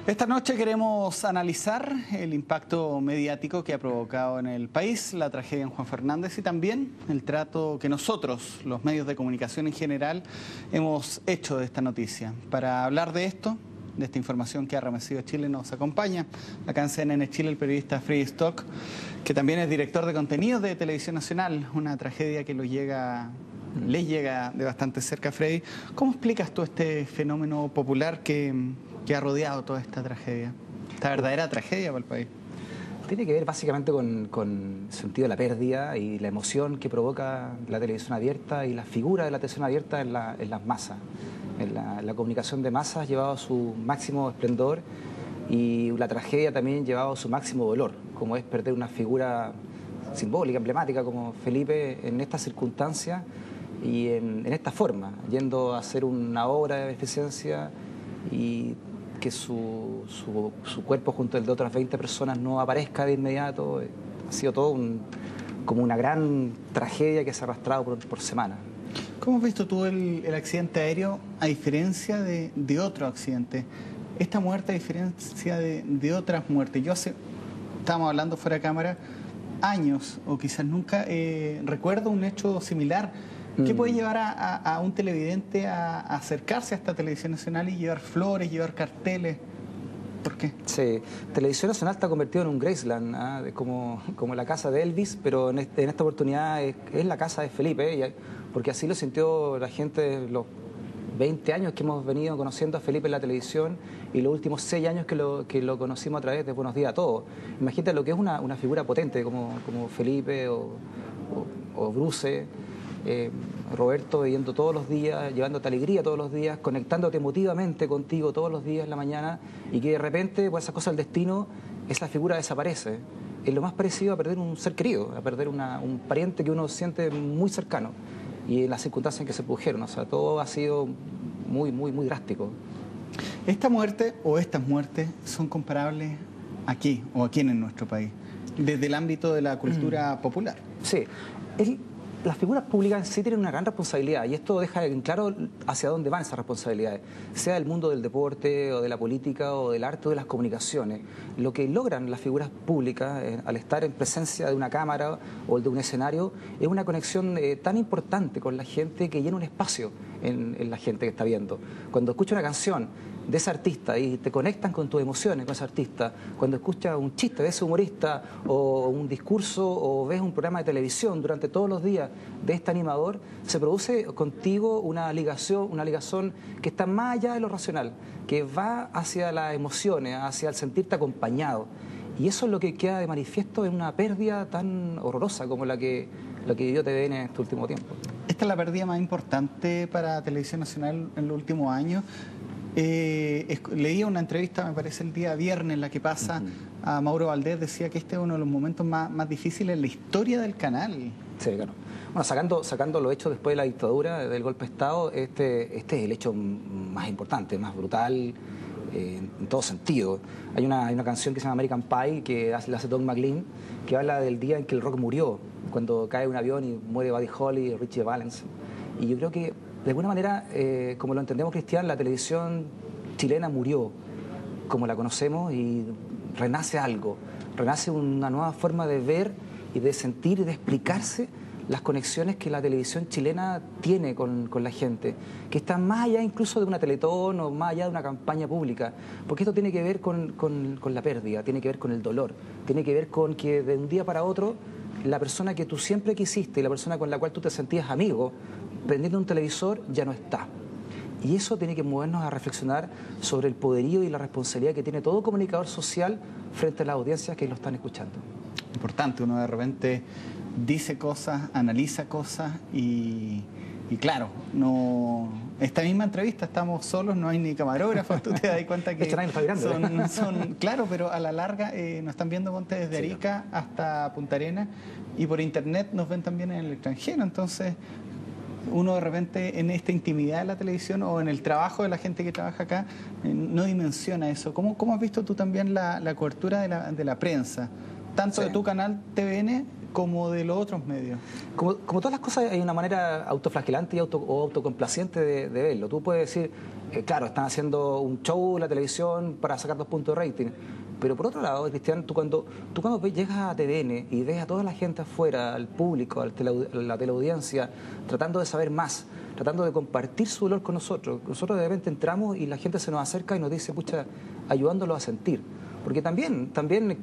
Esta noche queremos analizar el impacto mediático que ha provocado en el país la tragedia en Juan Fernández y también el trato que nosotros, los medios de comunicación en general, hemos hecho de esta noticia. Para hablar de esto, de esta información que ha remecido Chile, nos acompaña acá en CNN Chile el periodista Freddy Stock, que también es director de contenidos de Televisión Nacional, una tragedia que les llega de bastante cerca. Freddy, ¿cómo explicas tú este fenómeno popular que ha rodeado toda esta tragedia, esta verdadera tragedia para el país? Tiene que ver básicamente con el sentido de la pérdida y la emoción que provoca la televisión abierta y la figura de la televisión abierta en las masas. La comunicación de masas ha llevado a su máximo esplendor y la tragedia también ha llevado a su máximo dolor, como es perder una figura simbólica, emblemática como Felipe en estas circunstancias y en esta forma, yendo a hacer una obra de beneficencia y que su cuerpo junto al de otras 20 personas no aparezca de inmediato. Ha sido todo como una gran tragedia que se ha arrastrado por semanas. ¿Cómo has visto tú el accidente aéreo a diferencia de otro accidente? Esta muerte a diferencia de otras muertes. Estábamos hablando fuera de cámara, años o quizás nunca recuerdo un hecho similar. ¿Qué puede llevar a un televidente a acercarse a esta Televisión Nacional y llevar flores, llevar carteles? ¿Por qué? Sí, Televisión Nacional está convertido en un Graceland, como la casa de Elvis, pero en esta oportunidad es la casa de Felipe, porque así lo sintió la gente de los 20 años que hemos venido conociendo a Felipe en la televisión y los últimos 6 años que lo conocimos a través de Buenos Días a Todos. Imagínate lo que es una figura potente como Felipe o Bruce. Roberto, yendo todos los días, llevándote alegría todos los días, conectándote emotivamente contigo todos los días en la mañana, y que de repente, por esa cosa del destino, esa figura desaparece. Es lo más parecido a perder un ser querido, a perder un pariente que uno siente muy cercano, y en las circunstancias en que se produjeron. O sea, todo ha sido muy, muy, muy drástico. ¿Esta muerte o estas muertes son comparables aquí o aquí en nuestro país, desde el ámbito de la cultura popular? Sí. Las figuras públicas en sí tienen una gran responsabilidad y esto deja en claro hacia dónde van esas responsabilidades, sea del mundo del deporte o de la política o del arte o de las comunicaciones. Lo que logran las figuras públicas al estar en presencia de una cámara o de un escenario es una conexión tan importante con la gente que llena un espacio en la gente que está viendo. Cuando escucha una canción de ese artista y te conectan con tus emociones con ese artista, cuando escuchas un chiste de ese humorista o un discurso o ves un programa de televisión durante todos los días de este animador, se produce contigo una ligazón que está más allá de lo racional, que va hacia las emociones, hacia el sentirte acompañado. Y eso es lo que queda de manifiesto en una pérdida tan horrorosa como la que vivió TVN en este último tiempo. Esta es la pérdida más importante para Televisión Nacional en los últimos años. Leía una entrevista, me parece el día viernes, en la que pasa a Mauro Valdés, decía que este es uno de los momentos más difíciles en la historia del canal. Sí, claro. Bueno, sacando los hechos después de la dictadura, del golpe de Estado, este es el hecho más importante, más brutal, en todo sentido. Hay una canción que se llama American Pie, que la hace Don McLean, que habla del día en que el rock murió, cuando cae un avión y muere Buddy Holly y Richie Valens. Y yo creo que de alguna manera, como lo entendemos, Cristian, la televisión chilena murió como la conocemos y renace algo, renace una nueva forma de ver y de sentir y de explicarse las conexiones que la televisión chilena tiene con la gente, que está más allá incluso de una Teletón o más allá de una campaña pública, porque esto tiene que ver con la pérdida, tiene que ver con el dolor, tiene que ver con que de un día para otro la persona que tú siempre quisiste y la persona con la cual tú te sentías amigo, prendiendo un televisor, ya no está. Y eso tiene que movernos a reflexionar sobre el poderío y la responsabilidad que tiene todo comunicador social frente a las audiencias que lo están escuchando. Importante, uno de repente dice cosas, analiza cosas y claro, esta misma entrevista estamos solos, no hay ni camarógrafos, tú te das cuenta que claro, pero a la larga nos están viendo desde Arica hasta Punta Arenas y por internet nos ven también en el extranjero, entonces uno de repente en esta intimidad de la televisión o en el trabajo de la gente que trabaja acá no dimensiona eso. ¿Cómo has visto tú también la cobertura de la prensa? Tanto de tu canal TVN como de los otros medios. Como todas las cosas, hay una manera autoflagelante y autocomplaciente de verlo. Tú puedes decir, claro, están haciendo un show en la televisión para sacar 2 puntos de rating. Pero por otro lado, Cristian, tú cuando llegas a TVN y ves a toda la gente afuera, al público, la teleaudiencia, tratando de saber más, tratando de compartir su dolor con nosotros de repente entramos y la gente se nos acerca y nos dice, pucha, ayudándolos a sentir. Porque también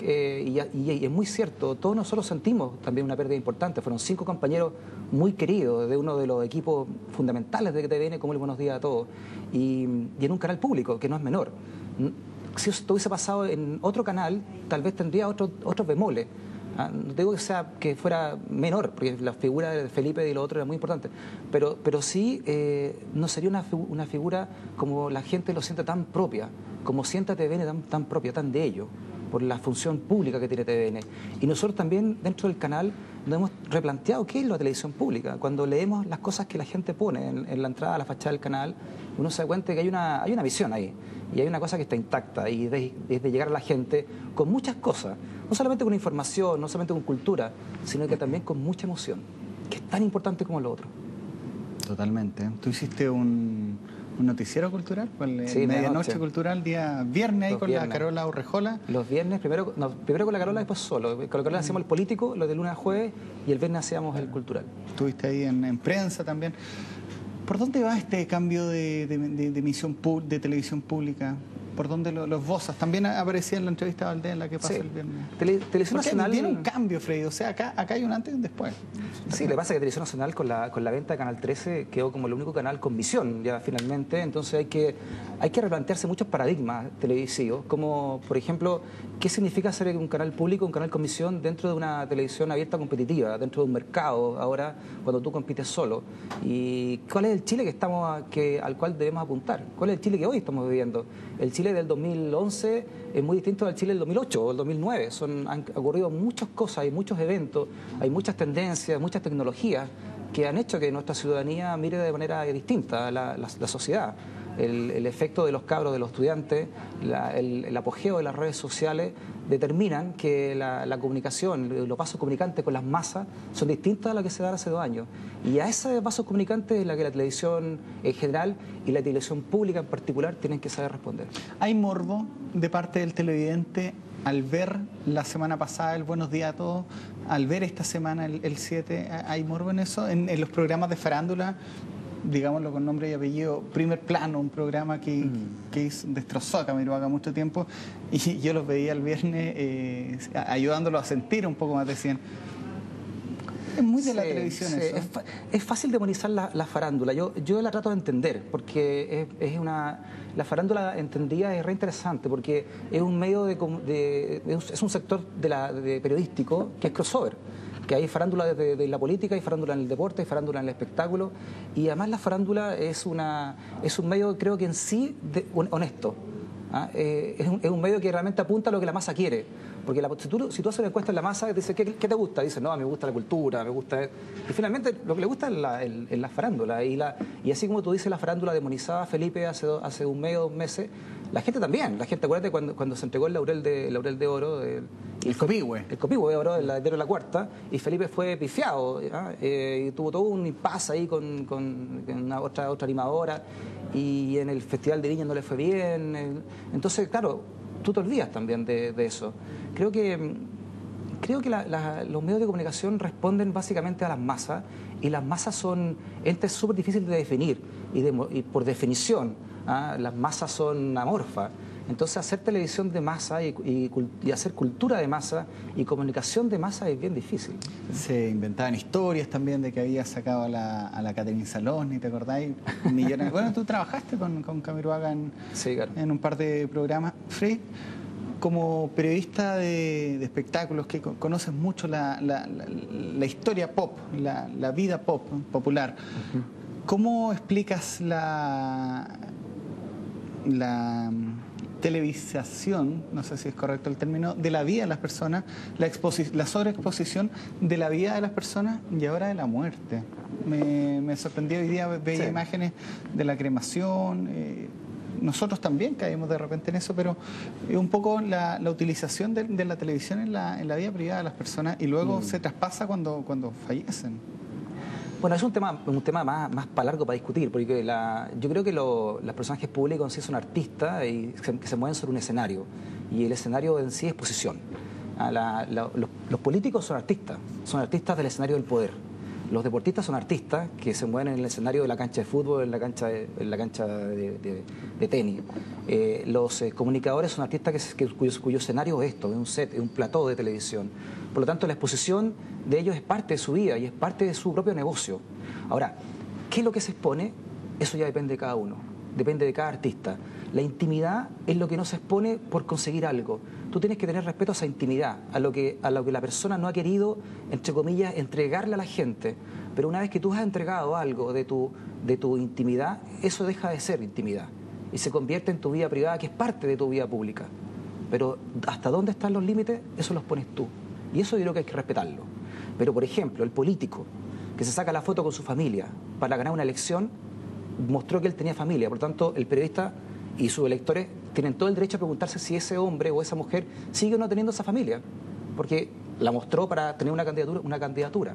y es muy cierto, todos nosotros sentimos también una pérdida importante. Fueron 5 compañeros muy queridos de uno de los equipos fundamentales de TVN, como el Buenos Días a Todos, y en un canal público, que no es menor. Si esto hubiese pasado en otro canal, tal vez tendría otros bemoles. No digo que fuera menor, porque la figura de Felipe y lo otro era muy importante, pero sí no sería una figura como la gente lo siente tan propia, como siente a TVN tan propia, tan de ello, por la función pública que tiene TVN. Y nosotros también dentro del canal nos hemos replanteado qué es la televisión pública. Cuando leemos las cosas que la gente pone en la entrada, a la fachada del canal, uno se da cuenta que hay una visión ahí. Y hay una cosa que está intacta, y es de llegar a la gente con muchas cosas, no solamente con información, no solamente con cultura, sino que también con mucha emoción, que es tan importante como lo otro. Totalmente. Tú hiciste un noticiero cultural, sí, Medianoche Cultural, día viernes, ahí con la Carola Urrejola. Los viernes, primero con la Carola, después solo. Con la Carola hacíamos el político, lo de lunes a jueves, y el viernes hacíamos el cultural. Estuviste ahí en prensa también. ¿Por dónde va este cambio de emisión de televisión pública? ¿Por dónde los vozas? También aparecía en la entrevista a Valdés, en la que pasa el viernes. Televisión Nacional tiene un cambio, Freddy. O sea, acá hay un antes y un después. Sí, le pasa que Televisión Nacional con la venta de Canal 13 quedó como el único canal con visión ya finalmente. Entonces hay que replantearse muchos paradigmas televisivos, como por ejemplo, ¿qué significa ser un canal público, un canal con visión dentro de una televisión abierta competitiva, dentro de un mercado ahora cuando tú compites solo? ¿Y cuál es el Chile al cual debemos apuntar? ¿Cuál es el Chile que hoy estamos viviendo? El Chile del 2011 es muy distinto al Chile del 2008 o del 2009. Han ocurrido muchas cosas, hay muchos eventos, hay muchas tendencias, muchas tecnologías que han hecho que nuestra ciudadanía mire de manera distinta a la sociedad. El efecto de los cabros, de los estudiantes, el apogeo de las redes sociales determinan que la comunicación, los vasos comunicantes con las masas son distintos a lo que se da hace 2 años. Y a esos vasos comunicantes es la que la televisión en general y la televisión pública en particular tienen que saber responder. ¿Hay morbo de parte del televidente al ver la semana pasada el Buenos Días a Todos, al ver esta semana el 7? ¿Hay morbo en eso? En los programas de farándula, digámoslo con nombre y apellido, Primer Plano, un programa que destrozó a Camiroaga mucho tiempo, y yo los veía el viernes ayudándolo a sentir un poco más, decían. Es muy de la televisión eso. Es fácil demonizar la farándula. Yo la trato de entender, porque la farándula entendida es re interesante, porque es un medio es un sector de periodístico que es crossover. Que hay farándula de la política, hay farándula en el deporte, hay farándula en el espectáculo, y además la farándula es un medio, creo que en sí, honesto. Es un medio que realmente apunta a lo que la masa quiere. Porque si tú haces una encuesta en la masa, dices, ¿qué te gusta? Dices, no, me gusta la cultura, me gusta... Y finalmente lo que le gusta es la farándula. Y así como tú dices, la farándula demonizaba a Felipe hace un mes o 2 meses, la gente también. La gente, acuérdate, cuando se entregó el laurel de oro... El Copihue. El Copihue de oro, el heredero de la cuarta, y Felipe fue pifiado, y tuvo todo un impasse ahí con una otra animadora, y en el Festival de Viña no le fue bien. Entonces, claro, tú te olvidas también de eso. Creo que los medios de comunicación responden básicamente a las masas, y las masas son entes súper difíciles de definir, y por definición, las masas son amorfas. Entonces hacer televisión de masa y hacer cultura de masa y comunicación de masa es bien difícil. Se inventaban historias también de que había sacado a la Catherine Saloni, ¿te acordáis? Millones. Bueno, tú trabajaste con Camiroaga sí, claro, en un par de programas. Fred, como periodista de espectáculos que conoces mucho la historia pop, la vida popular, ¿cómo explicas la televisación, no sé si es correcto el término, de la vida de las personas, la sobreexposición de la vida de las personas y ahora de la muerte? Me sorprendió hoy día, veía imágenes de la cremación, nosotros también caemos de repente en eso, pero es un poco la utilización de la televisión en la vida privada de las personas y luego se traspasa cuando fallecen. Bueno, es un tema más para largo para discutir, porque yo creo que los personajes públicos en sí son artistas y que se mueven sobre un escenario, y el escenario en sí es posición. Los políticos son artistas del escenario del poder. Los deportistas son artistas que se mueven en el escenario de la cancha de fútbol, en la cancha de tenis. Los comunicadores son artistas cuyo escenario es esto, es un set, es un plató de televisión. Por lo tanto, la exposición de ellos es parte de su vida y es parte de su propio negocio. Ahora, ¿qué es lo que se expone? Eso ya depende de cada uno, depende de cada artista. La intimidad es lo que no se expone por conseguir algo. Tú tienes que tener respeto a esa intimidad, a lo que la persona no ha querido, entre comillas, entregarle a la gente. Pero una vez que tú has entregado algo de tu intimidad, eso deja de ser intimidad y se convierte en tu vida privada, que es parte de tu vida pública. Pero hasta dónde están los límites, eso los pones tú. Y eso yo creo que hay que respetarlo. Pero, por ejemplo, el político que se saca la foto con su familia para ganar una elección, mostró que él tenía familia. Por lo tanto, el periodista y sus electores tienen todo el derecho a preguntarse si ese hombre o esa mujer sigue o no teniendo esa familia, porque la mostró para tener una candidatura.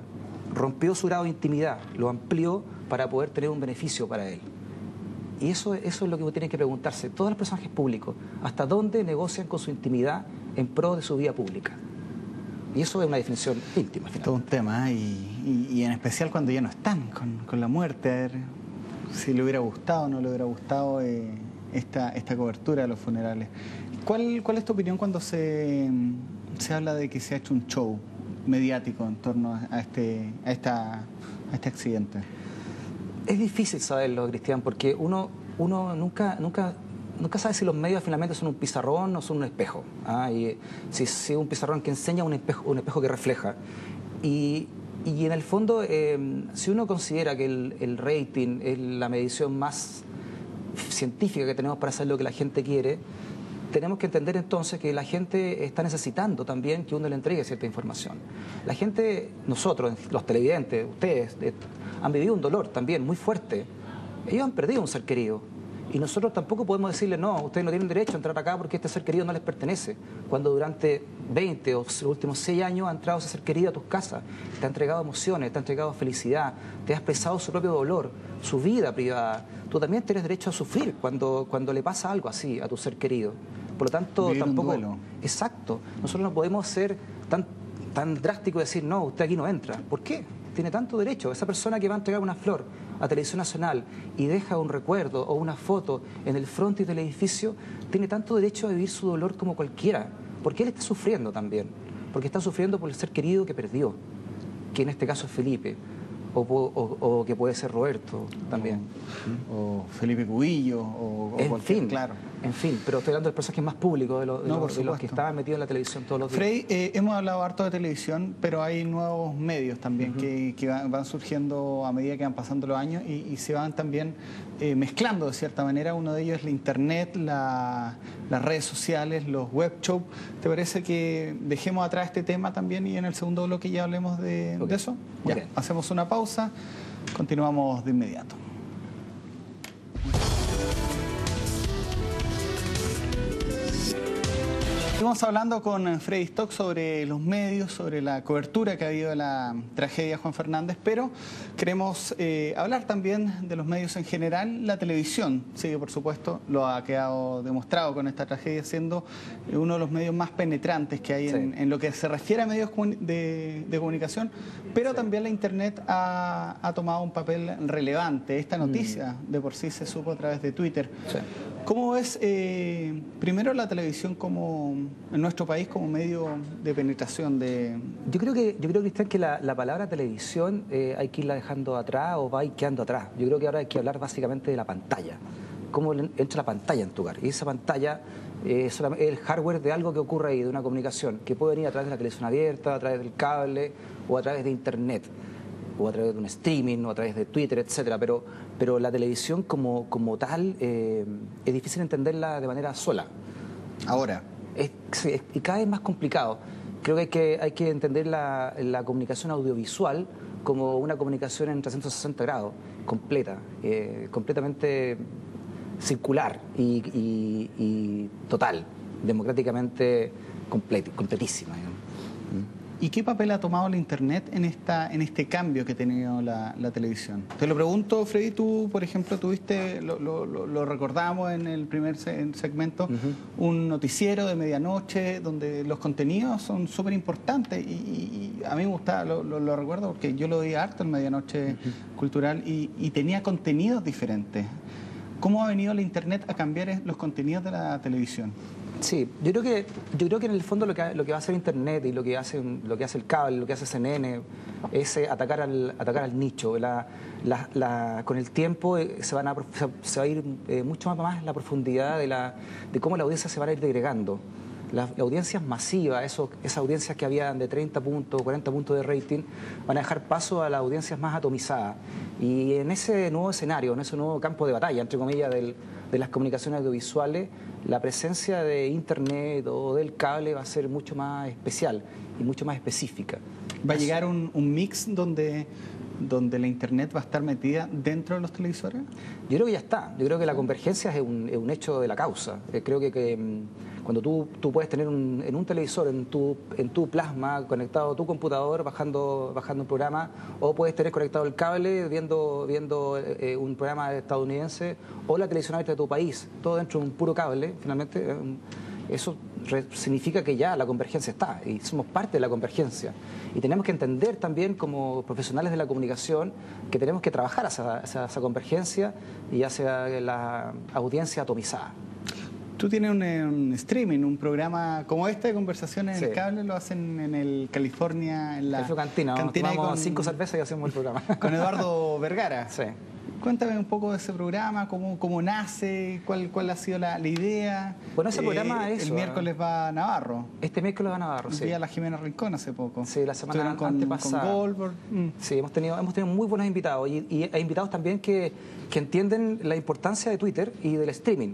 Rompió su grado de intimidad, lo amplió para poder tener un beneficio para él. Y eso es lo que tienen que preguntarse todos los personajes públicos, hasta dónde negocian con su intimidad en pro de su vida pública. Y eso es una definición íntima. Todo un tema, y en especial cuando ya no están con la muerte, a ver si le hubiera gustado o no le hubiera gustado esta cobertura de los funerales. ¿Cuál es tu opinión cuando se habla de que se ha hecho un show mediático en torno a este accidente? Es difícil saberlo, Cristian, porque uno nunca sabe si los medios finalmente son un pizarrón o son un espejo. Y si es un pizarrón que enseña, un espejo que refleja. Y en el fondo, si uno considera que el rating es la medición más científica que tenemos para saber lo que la gente quiere, tenemos que entender entonces que la gente está necesitando también que uno le entregue cierta información. La gente, nosotros, los televidentes, ustedes, han vivido un dolor también muy fuerte. Ellos han perdido un ser querido. Y nosotros tampoco podemos decirles, no, ustedes no tienen derecho a entrar acá porque este ser querido no les pertenece. Cuando durante 20 o los últimos 6 años ha entrado ese ser querido a tus casas, te ha entregado emociones, te ha entregado felicidad, te ha expresado su propio dolor, su vida privada. Tú también tienes derecho a sufrir cuando le pasa algo así a tu ser querido. Por lo tanto, vivir tampoco... un duelo. Exacto. Nosotros no podemos ser tan drásticos y decir, no, usted aquí no entra. ¿Por qué? Tiene tanto derecho. Esa persona que va a entregar una flor a Televisión Nacional y deja un recuerdo o una foto en el frontis del edificio, tiene tanto derecho a vivir su dolor como cualquiera, porque él está sufriendo también, porque está sufriendo por el ser querido que perdió, que en este caso es Felipe, o que puede ser Roberto también. O Felipe Cubillo, o en cualquier, fin, claro. En fin, pero estoy hablando del personaje más público, de los que estaban metidos en la televisión todos los días. Frei, hemos hablado harto de televisión, pero hay nuevos medios también que van surgiendo a medida que van pasando los años y se van también mezclando de cierta manera. Uno de ellos es la internet, las redes sociales, los web shows. ¿Te parece que dejemos atrás este tema también y en el segundo bloque ya hablemos de eso? Ya, hacemos una pausa, continuamos de inmediato. Estamos hablando con Freddy Stock sobre los medios, sobre la cobertura que ha habido de la tragedia Juan Fernández, pero queremos hablar también de los medios en general. La televisión sigue, por supuesto, lo ha quedado demostrado con esta tragedia, siendo uno de los medios más penetrantes que hay en lo que se refiere a medios de comunicación, pero también la Internet ha tomado un papel relevante. Esta noticia de por sí se supo a través de Twitter. Sí. ¿Cómo ves primero la televisión en nuestro país como medio de penetración de...? Yo creo, Cristian, que la palabra televisión hay que irla dejando atrás o va a ir quedando atrás. Yo creo que ahora hay que hablar básicamente de la pantalla. Cómo entra la pantalla en tu hogar. Y esa pantalla es el hardware de algo que ocurre ahí, de una comunicación, que puede venir a través de la televisión abierta, a través del cable o a través de Internet, o a través de un streaming, o a través de Twitter, etcétera. Pero la televisión como tal es difícil entenderla de manera sola. Ahora. Y cada vez más complicado. Creo que hay que entender la comunicación audiovisual como una comunicación en 360 grados, completa, completamente circular y total, democráticamente completísima, digamos. ¿Y qué papel ha tomado la Internet en este cambio que ha tenido la televisión? Te lo pregunto, Freddy, tú, por ejemplo, tuviste, lo recordamos en el primer segmento, un noticiero de medianoche donde los contenidos son súper importantes y a mí me gustaba, lo recuerdo porque yo lo veía harto en Medianoche Cultural y tenía contenidos diferentes. ¿Cómo ha venido la Internet a cambiar los contenidos de la televisión? Sí, yo creo que en el fondo lo que va a hacer Internet y lo que hace el cable, lo que hace CNN, es atacar al nicho. Con el tiempo se va a ir mucho más la profundidad de cómo la audiencia se va a ir degregando. Las audiencias masivas, esas audiencias que habían de 30 puntos, 40 puntos de rating, van a dejar paso a las audiencias más atomizadas. Y en ese nuevo escenario, en ese nuevo campo de batalla, entre comillas, de las comunicaciones audiovisuales, la presencia de Internet o del cable va a ser mucho más especial y mucho más específica. ¿Va a llegar un mix donde la Internet va a estar metida dentro de los televisores? Yo creo que ya está. Yo creo que la convergencia es un hecho de la causa. Creo que cuando tú puedes tener en un televisor, en tu plasma, conectado a tu computador, bajando un programa, o puedes tener conectado el cable viendo un programa estadounidense, o la televisión abierta de tu país, todo dentro de un puro cable, finalmente, eso significa que ya la convergencia está, y somos parte de la convergencia. Y tenemos que entender también, como profesionales de la comunicación, que tenemos que trabajar hacia esa convergencia y hacia la audiencia atomizada. Tú tienes un streaming, un programa como este de conversaciones en el cable, lo hacen en el California, en la cantina. Tomamos 5 cervezas y hacemos el programa. Con Eduardo Vergara. Sí. Cuéntame un poco de ese programa, cómo nace, cuál ha sido la idea. Bueno, ese programa es el miércoles va a Navarro. Este miércoles va a Navarro, sí. Vi a la Jimena Rincón hace poco. Sí, la semana antepasada. Con Goldberg. Sí, hemos tenido muy buenos invitados y invitados también que entienden la importancia de Twitter y del streaming.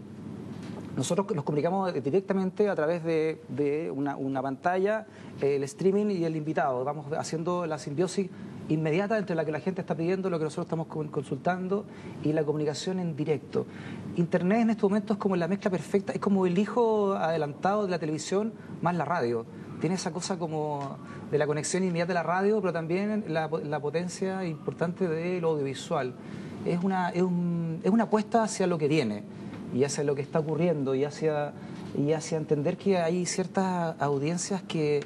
Nosotros nos comunicamos directamente a través de una pantalla, el streaming y el invitado. Vamos haciendo la simbiosis inmediata entre la que la gente está pidiendo, lo que nosotros estamos consultando y la comunicación en directo. Internet en estos momentos es como la mezcla perfecta, es como el hijo adelantado de la televisión más la radio. Tiene esa cosa como de la conexión inmediata de la radio, pero también la potencia importante de lo audiovisual. Es una apuesta hacia lo que viene y hacia lo que está ocurriendo y hacia entender que hay ciertas audiencias que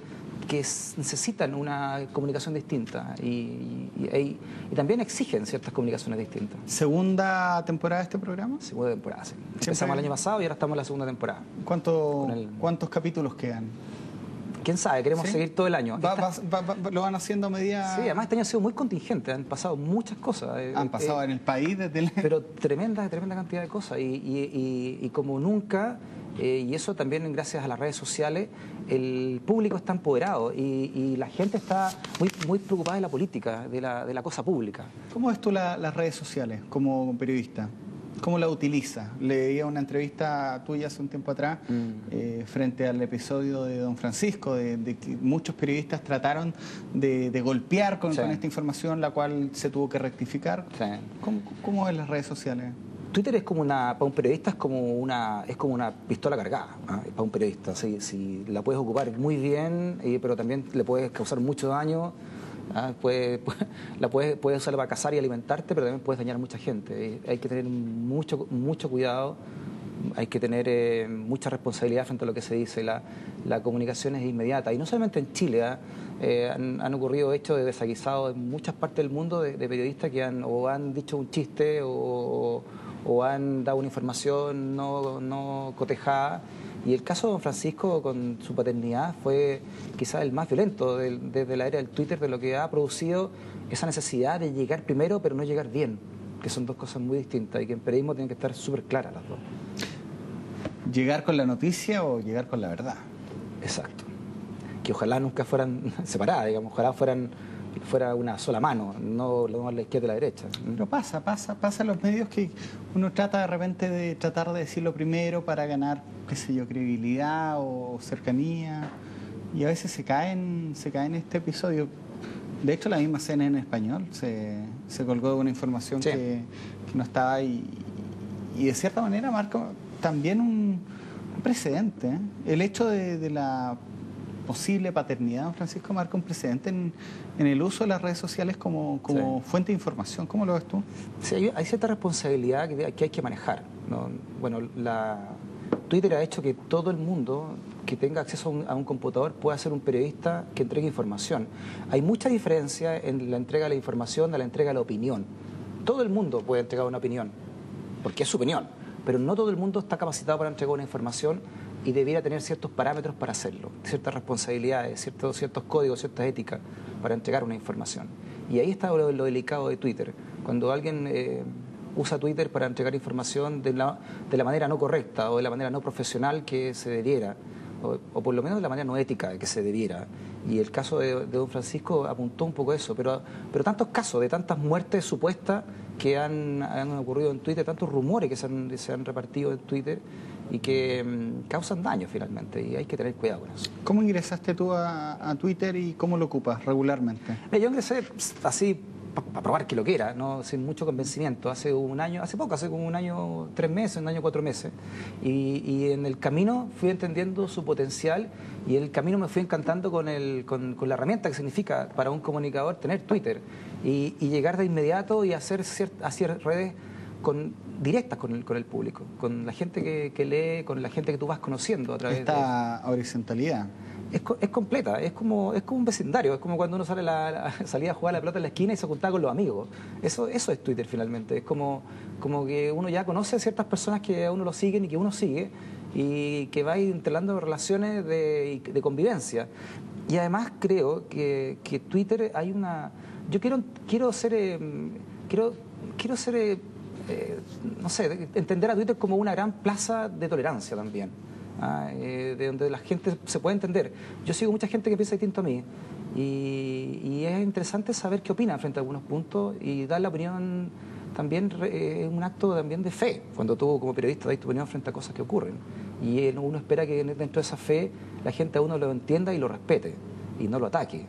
necesitan una comunicación distinta y también exigen ciertas comunicaciones distintas. ¿Segunda temporada de este programa? Segunda temporada, sí. Empezamos el año pasado y ahora estamos en la segunda temporada. ¿Cuántos capítulos quedan? ¿Quién sabe? Queremos seguir todo el año. ¿Lo van haciendo a medida...? Sí, además este año ha sido muy contingente, han pasado muchas cosas. Han pasado en el país desde Pero tremenda cantidad de cosas y como nunca, y eso también gracias a las redes sociales, el público está empoderado y la gente está muy preocupada de la política, de la cosa pública. ¿Cómo ves tú las redes sociales como periodista? ¿Cómo la utiliza? Leía una entrevista tuya hace un tiempo atrás frente al episodio de Don Francisco, de que muchos periodistas trataron de golpear con esta información, la cual se tuvo que rectificar. Sí. ¿Cómo ves las redes sociales? Twitter es como para un periodista es como una pistola cargada, ¿eh? Para un periodista. Si la puedes ocupar muy bien, pero también le puedes causar mucho daño. Puedes usarla para cazar y alimentarte, pero también puedes dañar a mucha gente. Hay que tener mucho cuidado, hay que tener mucha responsabilidad frente a lo que se dice. La comunicación es inmediata, y no solamente en Chile. Han ocurrido hechos de desaguisados en muchas partes del mundo de periodistas que han dicho un chiste o han dado una información no cotejada. Y el caso de Don Francisco con su paternidad fue quizás el más violento desde la era del Twitter, de lo que ha producido esa necesidad de llegar primero pero no llegar bien, que son dos cosas muy distintas y que en periodismo tienen que estar súper claras las dos. ¿Llegar con la noticia o llegar con la verdad? Exacto. Que ojalá nunca fueran separadas, digamos, ojalá fuera una sola mano, no la izquierda y la derecha. Pero pasa en los medios que uno trata de repente de tratar de decirlo primero para ganar, qué sé yo, credibilidad o cercanía, y a veces se cae en este episodio. De hecho, la misma CNN en español se colgó de una información que no estaba, y y de cierta manera marca también un precedente, ¿eh? El hecho de la posible paternidad, don Francisco, marca un precedente en el uso de las redes sociales como fuente de información. ¿Cómo lo ves tú? Sí, hay cierta responsabilidad que hay que manejar, ¿no? Bueno, Twitter ha hecho que todo el mundo que tenga acceso a un computador pueda ser un periodista que entregue información. Hay mucha diferencia en la entrega de la información de la entrega de la opinión. Todo el mundo puede entregar una opinión, porque es su opinión, pero no todo el mundo está capacitado para entregar una información y debiera tener ciertos parámetros para hacerlo, ciertas responsabilidades, ciertos códigos, ciertas éticas para entregar una información. Y ahí está lo delicado de Twitter. Cuando alguien usa Twitter para entregar información de la manera no correcta o de la manera no profesional que se debiera, o por lo menos de la manera no ética que se debiera. Y el caso de don Francisco apuntó un poco eso, pero tantos casos de tantas muertes supuestas que han ocurrido en Twitter, tantos rumores que se han repartido en Twitter y que causan daño finalmente, y hay que tener cuidado con eso. ¿Cómo ingresaste tú a Twitter y cómo lo ocupas regularmente? Yo ingresé así para probar que lo que era, ¿no? Sin mucho convencimiento, hace como un año, 3 meses, un año, 4 meses, y en el camino fui entendiendo su potencial, y en el camino me fui encantando con la herramienta que significa para un comunicador tener Twitter, y llegar de inmediato y hacer redes directas con el público, con la gente que lee, con la gente que tú vas conociendo a través de esta horizontalidad. Es completa, es como un vecindario, es como cuando uno salía a jugar a la pelota en la esquina y se juntaba con los amigos. Eso es Twitter finalmente, es como que uno ya conoce a ciertas personas que a uno lo siguen y que uno sigue, y que va instalando relaciones de convivencia. Y además creo que Twitter hay una... Yo quiero ser... no sé, entender a Twitter como una gran plaza de tolerancia también, de donde la gente se puede entender. Yo sigo mucha gente que piensa distinto a mí, y es interesante saber qué opina frente a algunos puntos, y dar la opinión también es un acto también de fe, cuando tú como periodista das tu opinión frente a cosas que ocurren, y uno espera que dentro de esa fe la gente a uno lo entienda y lo respete y no lo ataque.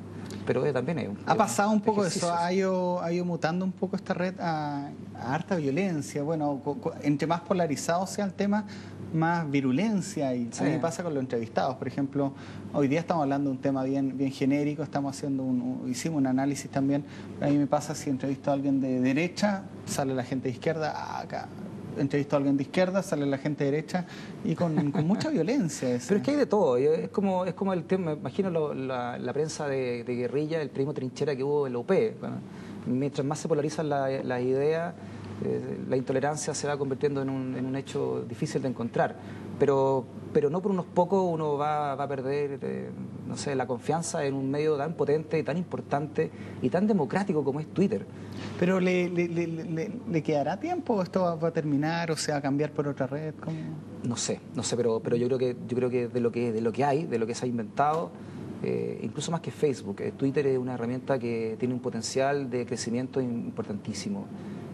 Pero también ha pasado un poco eso, ha ido mutando un poco esta red a harta violencia. Bueno, entre más polarizado sea el tema, más virulencia. Y sí. A mí me pasa con los entrevistados. Por ejemplo, hoy día estamos hablando de un tema bien genérico, hicimos un análisis también. A mí me pasa si entrevisto a alguien de derecha, sale la gente de izquierda, acá. Entrevisto a alguien de izquierda, sale la gente de derecha, y con mucha violencia. Pero es que hay de todo, es como el tema, me imagino la prensa de guerrilla, el periodismo trinchera que hubo en la UP. Bueno, mientras más se polarizan las ideas, la intolerancia se va convirtiendo en un hecho difícil de encontrar. Pero no por unos pocos uno va a perder, no sé, la confianza en un medio tan potente, tan importante y tan democrático como es Twitter. ¿Pero le quedará tiempo? ¿Esto va a terminar o se va a cambiar por otra red? ¿Cómo? No sé, pero yo creo que de lo que se ha inventado, incluso más que Facebook, Twitter es una herramienta que tiene un potencial de crecimiento importantísimo.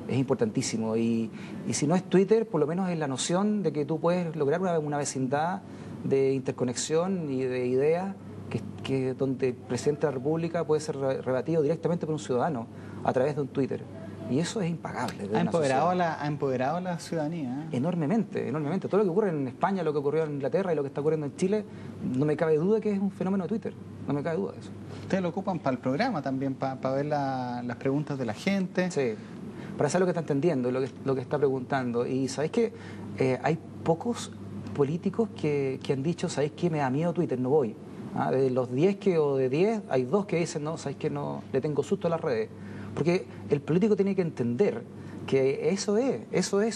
Es importantísimo, y si no es Twitter, por lo menos es la noción de que tú puedes lograr una vecindad de interconexión y de ideas donde el presidente de la República puede ser rebatido directamente por un ciudadano a través de un Twitter. Y eso es impagable. Ha empoderado a la ciudadanía. Enormemente. Todo lo que ocurre en España, lo que ocurrió en Inglaterra y lo que está ocurriendo en Chile, no me cabe duda que es un fenómeno de Twitter. No me cabe duda de eso. Ustedes lo ocupan para el programa también, para ver las preguntas de la gente. Sí. Para saber lo que está entendiendo, lo que está preguntando. Y ¿sabéis qué? Hay pocos políticos que han dicho, ¿sabéis qué? Me da miedo Twitter, no voy. De los 10 de 10, hay 2 que dicen, no, ¿sabéis qué? No, le tengo susto a las redes. Porque el político tiene que entender que ese es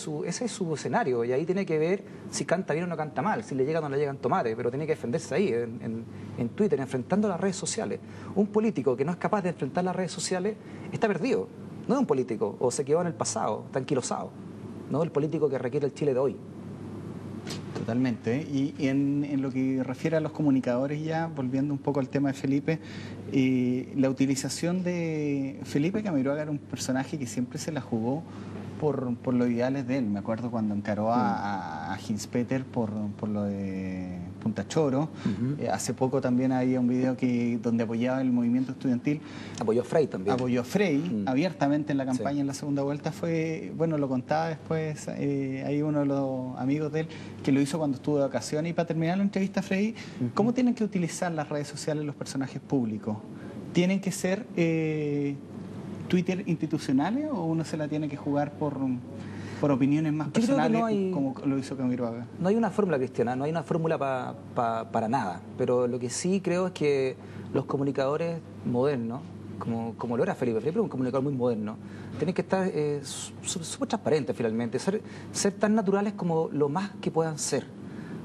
su escenario, y ahí tiene que ver si canta bien o no canta mal, si le llegan o no le llegan tomates, pero tiene que defenderse ahí, en Twitter, enfrentando las redes sociales. Un político que no es capaz de enfrentar las redes sociales está perdido. No es un político, o se quedó en el pasado, está anquilosado. No el político que requiere el Chile de hoy. Totalmente. Y en lo que refiere a los comunicadores, ya volviendo un poco al tema de Felipe, la utilización de Felipe Camiroaga era un personaje que siempre se la jugó por los ideales de él. Me acuerdo cuando encaró a Hinspeter por lo de Punta Choro. Hace poco también había un video donde apoyaba el movimiento estudiantil. Apoyó a Frey también. Apoyó a Frey abiertamente en la campaña en la segunda vuelta. Bueno, lo contaba después hay uno de los amigos de él que lo hizo cuando estuvo de vacaciones. Y para terminar la entrevista, Frey, ¿cómo tienen que utilizar las redes sociales los personajes públicos? ¿Tienen que ser Twitter institucionales o uno se la tiene que jugar por opiniones más personales, como lo hizo Camiroaga? No hay una fórmula, Cristiana, no hay una fórmula para nada, pero lo que sí creo es que los comunicadores modernos, como lo era Felipe un comunicador muy moderno, tienen que estar súper transparentes finalmente, ser tan naturales como lo más que puedan ser,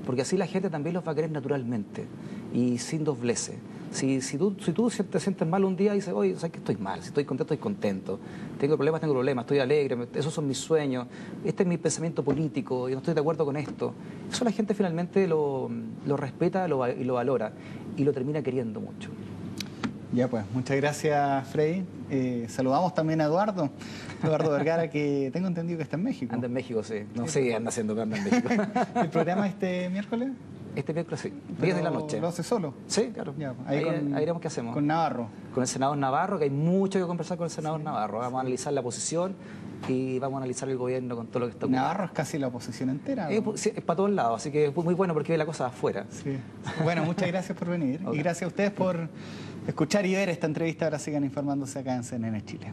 porque así la gente también los va a querer naturalmente y sin dobleces. Si tú te sientes mal un día y dices, oye, ¿sabes que estoy mal? Si estoy contento. Tengo problemas, estoy alegre, esos son mis sueños, este es mi pensamiento político, y no estoy de acuerdo con esto. Eso la gente finalmente lo respeta y lo valora, y lo termina queriendo mucho. Ya pues, muchas gracias, Frey. Saludamos también a Eduardo Vergara, que tengo entendido que está en México. Anda en México, sí. No sé, anda en México. ¿El programa este miércoles? Este miércoles sí, 10 de la noche. ¿Lo hace solo? Sí, claro. Ya, ahí veremos qué hacemos. Con Navarro. Con el senador Navarro, que hay mucho que conversar con el senador Navarro. Vamos a analizar la posición y vamos a analizar el gobierno con todo lo que está ocurriendo. Navarro es casi la oposición entera. Sí, es para todos lados, así que es muy bueno porque ve la cosa de afuera. Sí. Bueno, muchas gracias por venir. Okay. Y gracias a ustedes por escuchar y ver esta entrevista. Ahora sigan informándose acá en CNN Chile.